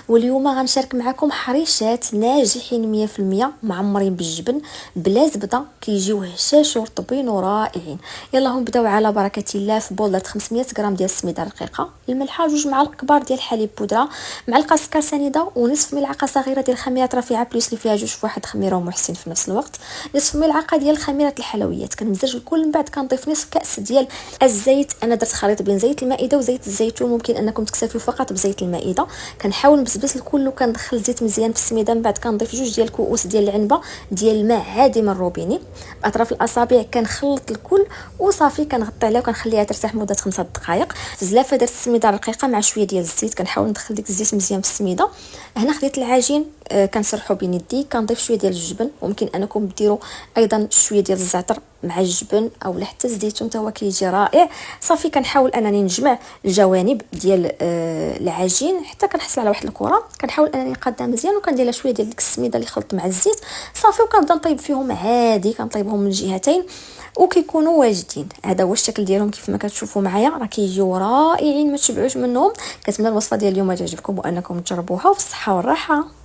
واليوم غنشارك معكم حريشات ناجحين 100% معمرين بالجبن بلا زبده، كيجيو هشاش ورطبين ورائعين. يلا نبداو على بركه الله. في بول درت 500 غرام ديال السميده رقيقه، الملحه، 2 معالق كبار ديال الحليب بودره، معلقه سكر سنيده، ونصف ملعقه صغيره ديال خميره رفيعه بليس اللي فيها 2 فواحد خميره محسن في نفس الوقت، نصف ملعقه ديال خميره الحلويات. كنمزج الكل، من بعد كنضيف نصف كاس ديال الزيت. انا درت خليط بين زيت المائده وزيت الزيتون، ممكن انكم تكتفيو فقط بزيت المائده. كنحاول نبسبس الكل وكندخل الزيت مزيان في السميده. من بعد كنضيف 2 ديال الكؤوس ديال العنبه ديال الماء عادي من الروبيني باطراف الاصابع. كنخلط الكل وصافي، كنغطي عليها وكنخليها ترتاح مده 5 دقائق. في زلافه درت السميده الرقيقه مع شويه ديال الزيت، كنحاول ندخل ديك الزيت مزيان في السميده. هنا خديت العجين كنسرحو بين يدي، كنضيف شويه ديال الجبن، وممكن انكم ديروا ايضا شويه ديال الزعتر مع الجبن او حتى الزيتون حتى هو كيجي رائع. صافي كنحاول انني نجمع الجوانب ديال العجين حتى كنحصل على واحد الكره. كنحاول انني نقادها مزيان وكندير شويه ديال ديك السميده اللي خلطت مع الزيت صافي، وكنبدا نطيب فيهم عادي، كنطيبهم من الجهتين وكيكونوا واجدين. هذا هو الشكل ديالهم كيف ما كتشوفوا معايا، راه كيجيو رائعين، ما تشبعوش منهم. كنتمنى الوصفه ديال اليوم تعجبكم وانكم تجربوها، وبالصحه والراحه.